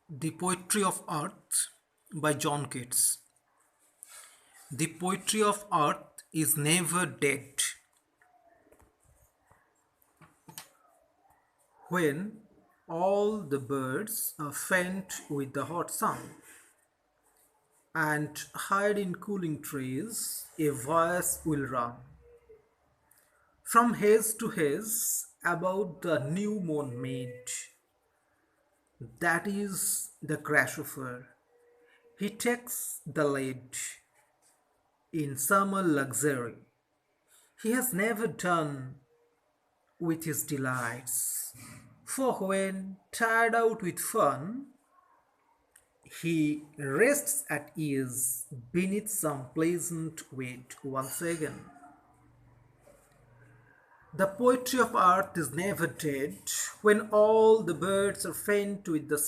The Poetry of Earth by John Keats. The poetry of earth is never dead. When all the birds are faint with the hot sun and hide in cooling trees, a voice will run from haze to haze about the new moon made. That is the grasshopper. He takes the lead in summer luxury. He has never done with his delights. For when tired out with fun, he rests at ease beneath some pleasant weight once again. The poetry of earth is never dead when all the birds are faint with the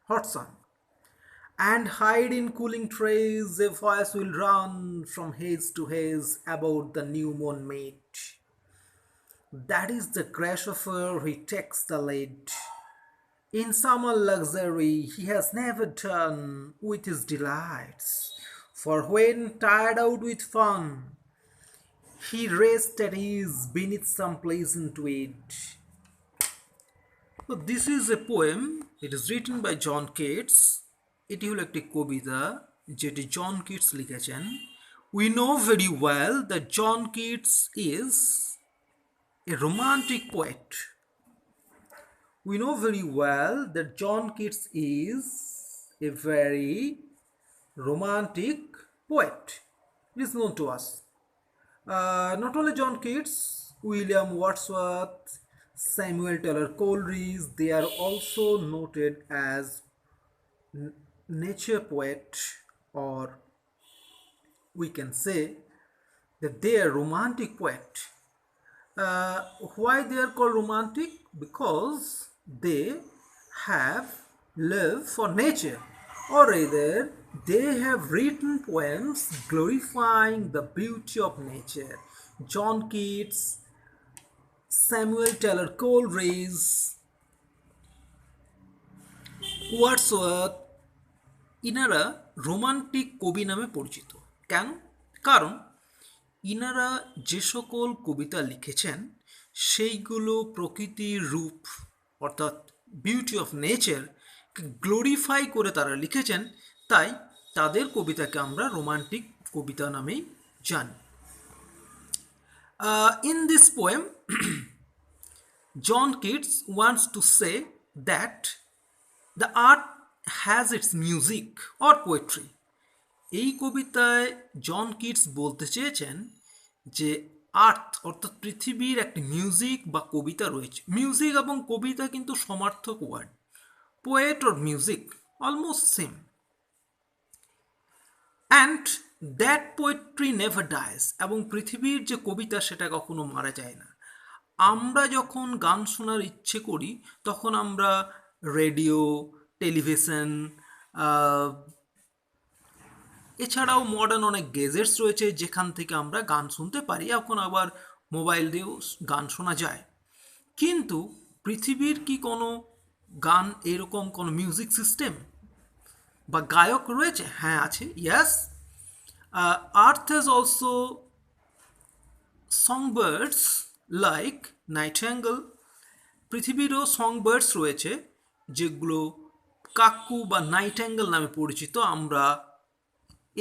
hot sun, and hide in cooling trees, a voice will run from haze to haze about the new moon made. That is the grasshopper, he takes the lead. In summer luxury he has never done with his delights. For when tired out with fun, he rests at ease beneath some pleasant weed. So this is a poem. It is written by John Keats. এটি হলো একটি কবিতা যেটি John Keats লিখেছেন. We know very well that John Keats is a romantic poet. We know very well that John Keats is a very romantic poet. It is known to us. Not only John Keats, William Wordsworth, Samuel Taylor Coleridge, they are also noted as nature poet, or we can say that they are romantic poet. Why they are called romantic? Because they have lived for nature, or rather they have written poems glorifying the beauty of nature. John Keats, Samuel Taylor Coleridge, Wordsworth, ইনারা romantic কবি নামে পরিচিত. কেন? কারণ ইনারা যে সকল কবিতা লিখেছেন সেইগুলো প্রকৃতির রূপ অর্থাৎ বিউটি অফ নেচার গ্লোরিফাই করে তারা লিখেছেন, তাই তাদের কবিতাকে আমরা রোমান্টিক কবিতা নামেই জানি. In this poem, John Keats wants to say that the earth has its music or poetry. এই কবিতায় জন কিটস বলতে চেয়েছেন যে আর্থ অর্থাৎ পৃথিবীর একটি মিউজিক বা কবিতা রয়েছে. মিউজিক এবং কবিতা কিন্তু সমার্থক word. Poet or music almost same. And that poetry never dies, এবং পৃথিবীর যে কবিতা সেটা কখনো মারা যায় না. আমরা যখন গান শোনার ইচ্ছে করি তখন আমরা রেডিও, টেলিভিশন, এছাড়াও মডার্ন অনেক গেজেটস রয়েছে যেখান থেকে আমরা গান শুনতে পারি. এখন আবার মোবাইল দিয়েও গান শোনা যায়. কিন্তু পৃথিবীর কি কোনো গান এরকম কোনো মিউজিক সিস্টেম বা গায়ক রয়েছে? হ্যাঁ আছে. Yes, earth has also songbirds like nightingale. পৃথিবীরও সংবার্ডস রয়েছে যেগুলো কাকু বা নাইটিঙ্গেল নামে পরিচিত. আমরা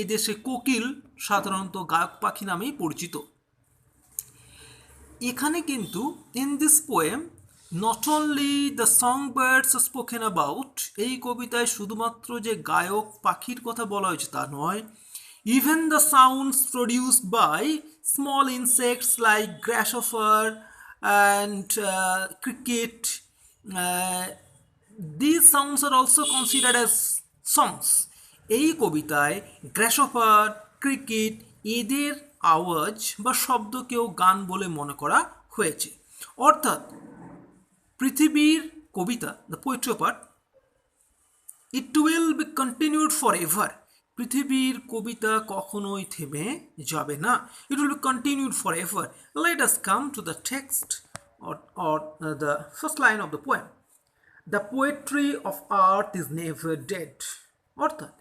এদেশে কোকিল সাধারণত গায়ক পাখি নামেই পরিচিত. এখানে কিন্তু in this poem not only the song birds spoken about, এই কবিতায় শুধুমাত্র যে গায়ক পাখির কথা বলা হয়েছে তা নয়. Even the sounds produced by small insects like grasshopper and cricket, these sounds are also considered as songs. এই কবিতায় গ্রাসহপার, ক্রিকেট এদের আওয়াজ বা শব্দকেও গান বলে মনে করা হয়েছে. অর্থাৎ পৃথিবীর কবিতা, the poetry of earth, it will be continued for ever. পৃথিবীর কবিতা কখনোই থেমে যাবে না. It will be continued for ever. Let us come to the text or the first line of the poem. The poetry of earth is never dead. অর্থাৎ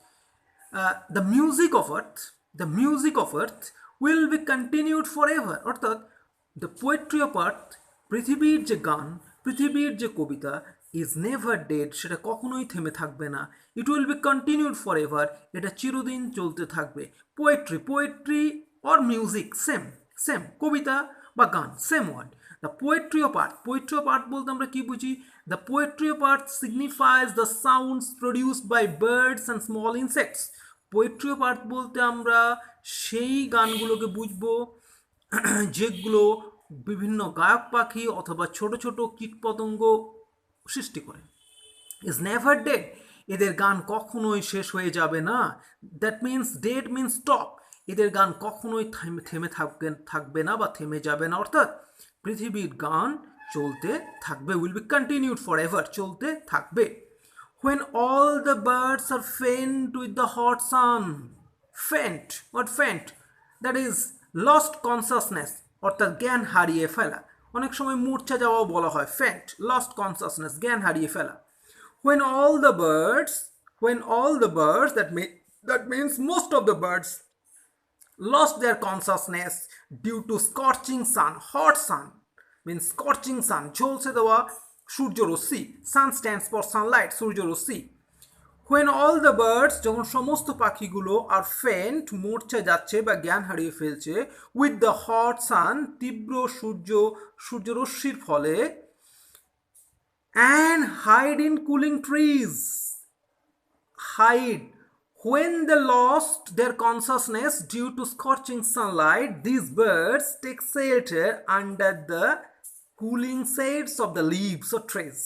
the music of earth, the music of earth will be continued for ever. অর্থাৎ the poetry of earth, পৃথিবীর যে গান, পৃথিবীর যে কবিতা, is never dead, সেটা কখনোই থেমে থাকবে না। It will be continued for ever, এটা চিরদিন চলতে থাকবে। Poetry, poetry or music same, same, কবিতা বা গান same word. The poetry of earth, poetry of earth বলতে আমরা কি বুঝি? The poetry of earth signifies the sounds produced by birds and small insects. Poetry of earth বলতে আমরা সেই গানগুলোকে বুঝবো যেগুলো বিভিন্ন গায়ক পাখি অথবা ছোট ছোট কীটপতঙ্গ সৃষ্টি করে। ইজ নেভার ডেড, এদের গান কখনোই শেষ হয়ে যাবে না। That means dead means stop, এদের গান কখনোই থেমে থাকবে না বা থেমে যাবে না। অর্থাৎ পৃথিবীর গান চলতে থাকবে, will be continued for ever, চলতে থাকবে। When all the birds are faint with the hot sun, faint, what faint? That is lost consciousness, অর্থাৎ জ্ঞান হারিয়ে ফেলা। অনেক সময় মূর্ছা যাওয়াও বলা হয় faint, lost consciousness, জ্ঞান হারিয়ে ফেলা। When all the birds, when all the birds, that means most of the birds lost their consciousness due to scorching sun, hot sun means scorching sun, ঝলসে দেওয়া সূর্যরশ্মি, sun stands for sunlight, সূর্যরশ্মি। When all the birds, যখন সমস্ত পাখিগুলো আর ফেন্ট, মূর্ছা যাচ্ছে বা জ্ঞান হারিয়ে ফেলছে, with the hot sun, তীব্র সূর্যরশ্মির ফলে, and hide in cooling trees, hide. When they lost their consciousness due to scorching sunlight, these birds take shelter under the cooling shades of the leaves or trees.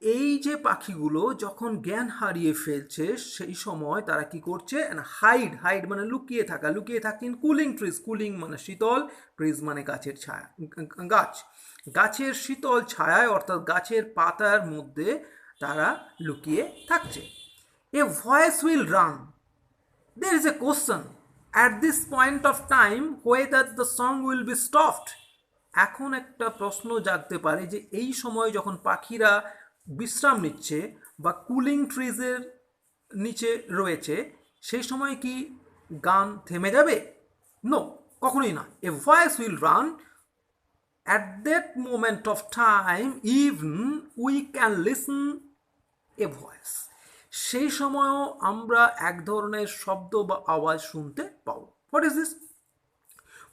এই যে পাখিগুলো যখন জ্ঞান হারিয়ে ফেলছে সেই সময় তারা কি করছে? হাইড, হাইড মানে লুকিয়ে থাকা, লুকিয়ে থাকেন কুলিং ট্রিজ, কুলিং মানে শীতল, ট্রিজ মানে গাছের ছায়া, গাছ, গাছের শীতল ছায়ায় অর্থাৎ গাছের পাতার মধ্যে তারা লুকিয়ে থাকছে। A voice will run. There is a question at this point of time whether the song will be stopped. এখন একটা প্রশ্ন জাগতে পারে যে এই সময় যখন পাখিরা বিশ্রাম নিচ্ছে বা কুলিং ট্রিজের নিচে রয়েছে সেই সময় কি গান থেমে যাবে? নো, কখনোই না। A voice will run at that moment of time even we can listen a voice. সেই সময়ও আমরা এক ধরনের শব্দ বা আওয়াজ শুনতে পাবো। What is this?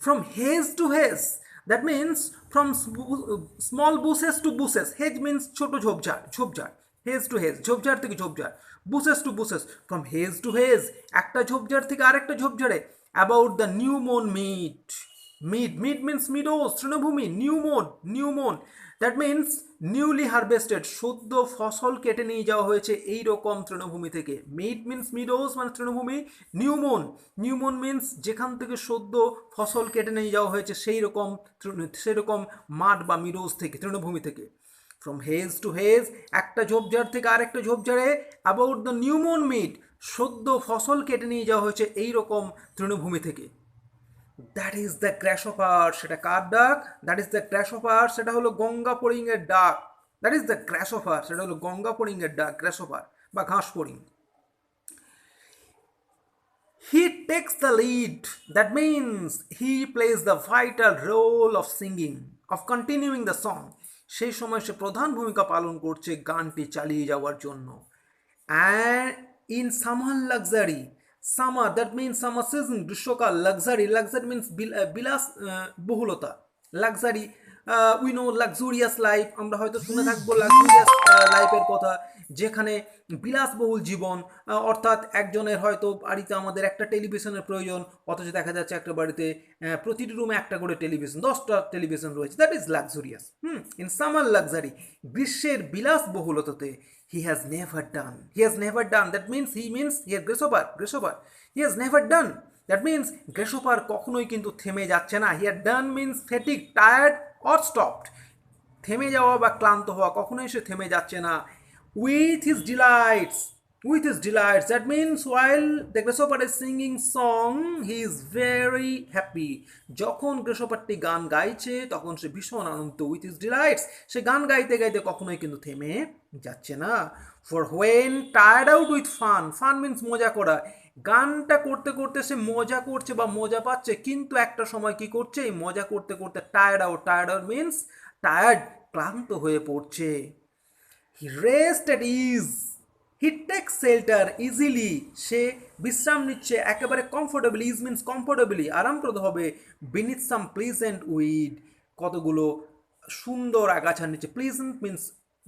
From hedge to hedge, that means from small bushes to bushes, hedge means ছোট ঝোপঝাড়, ঝোপঝাড়, হেজ টু হেজ, ঝোপঝাড় থেকে ঝোপঝাড়, bushes to bushes, from hedge to hedge, একটা ঝোপঝাড় থেকে আরেকটা ঝোপঝাড়ে, about the new mown mead, mead, mead means meadows, তৃণভূমি, new mown, new mown, that means newly harvested, সদ্য ফসল কেটে নিয়ে যাওয়া হয়েছে এই রকম তৃণভূমি থেকে। মিড মিনস মিডোস মানে তৃণভূমি, new mown, new moon means যেখান থেকে সদ্য ফসল কেটে নিয়ে যাওয়া হয়েছে সেই রকম মাঠ বা মিডোস থেকে, তৃণভূমি থেকে। ফ্রম হেজ টু হেজ, একটা ঝোপঝাড় থেকে আরেকটা ঝোপঝাড়ে, about the new mown mead, সদ্য ফসল কেটে নিয়ে যাওয়া হয়েছে এই রকম তৃণভূমি থেকে। দ্যাট ইজ দ্য গ্রাসহপার, সেটা কার ডাক? দ্যাট ইজ দ্য গ্রাসহপার, সেটা হলো গঙ্গা ফড়িংয়ের ডাক। দ্যাট ইজ দ্য গ্রাসহপার, সেটা হলো গঙ্গা ফড়িংয়ের ডাক, গ্রাসহপার বা ঘাস ফড়িং। He takes the lead, that means he plays the vital role of singing, of continuing the song, সেই সময় সে প্রধান ভূমিকা পালন করছে গানটি চালিয়ে যাওয়ার জন্য। And in summer luxury, summer that means summer season, গ্রীষ্মকাল, লাক্সারি, লাক্সারি মিনস বিলাস বহুলতা, luxury, we know luxurious life, আমরা হয়তো শুনে থাকবো লাক্সুরিয়াস লাইফের কথা, যেখানে বিলাসবহুল জীবন, অর্থাৎ একজনের হয়তো বাড়িতে আমাদের একটা টেলিভিশনের প্রয়োজন, অথচ দেখা যাচ্ছে একটা বাড়িতে প্রতিটি রুমে একটা করে টেলিভিশন, 10টা টেলিভিশন রয়েছে, that is luxurious. In summer luxury, গ্রীষ্মের বিলাসবহুলতাতে, he has never done, that means he means here গ্রীষ্মপার, he has never done, that means গ্রীষ্মপার কখনোই কিন্তু থেমে যাচ্ছে না। he had done means fatigue, tired or stopped, থেমে যাওয়া বা ক্লান্ত হওয়া, কখনোই সে থেমে যাচ্ছে না। with his delights, with his delights. That means while the grasshopper is singing song, he is very happy. যখন গ্রেসোপারটি গান গাইছে তখন সে ভীষণ আনন্দিত। উইথ হিজ ডিলাইটস, সে গান গাইতে গাইতে কখনোই কিন্তু থেমে যাচ্ছে না। For when tired out with fun, fun means মজা করা, গানটা করতে করতে সে মজা করছে বা মজা পাচ্ছে, কিন্তু একটা সময় কি করছে, এই মজা করতে করতে tired out, tired out means tired, ক্লান্ত হয়ে পড়ছে। He rest at ease, he take shelter easily, সে বিশ্রাম নিচ্ছে একেবারে কমফোর্টেবলি, ইজ মিন্স কমফোর্টেবলি, আরামপ্রদভাবে, বিনিথ সাম প্লিজেন্ট উইড, কতগুলো সুন্দর আগাছার নিচে, pleasant means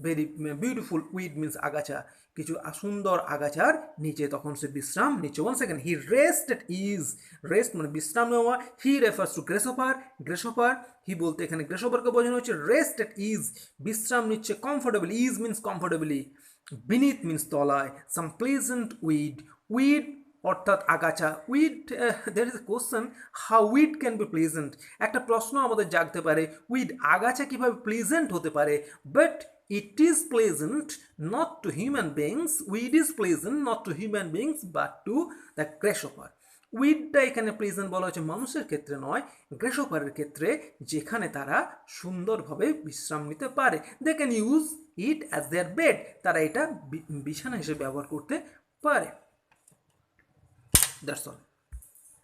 very beautiful, weed means আগাছা, কিছু সুন্দর আগাছার নিচে তখন সে বিশ্রাম নিচ্ছে। One second, he rest at ease, rest মানে বিশ্রাম নেওয়া, হি রেফার্স টু গ্রেসোপার, গ্রেসোপার, হি বলতে এখানে গ্রেসোপারকে বোঝানো হচ্ছে, রেস্ট এট ইজ বিশ্রাম নিচ্ছে, comfortably, ease means comfortably, beneath means তলায়, সাম প্লিজেন্ট উইড, উইড অর্থাৎ আগাছা, weed, that is a question, how weed can be pleasant, একটা প্রশ্ন আমাদের জাগতে পারে, উইড আগাছা কিভাবে প্লিজেন্ট হতে পারে, but it is pleasant not to human beings, weed is pleasant not to human beings but to the grasshopper. উইডটা এখানে প্লেজেন্ট বলা হচ্ছে মানুষের ক্ষেত্রে নয়, গ্রেসোপারের ক্ষেত্রে, যেখানে তারা সুন্দরভাবে বিশ্রাম নিতে পারে। They can use it as their bed, তারা এটা বিছানা হিসেবে ব্যবহার করতে পারে। That's all.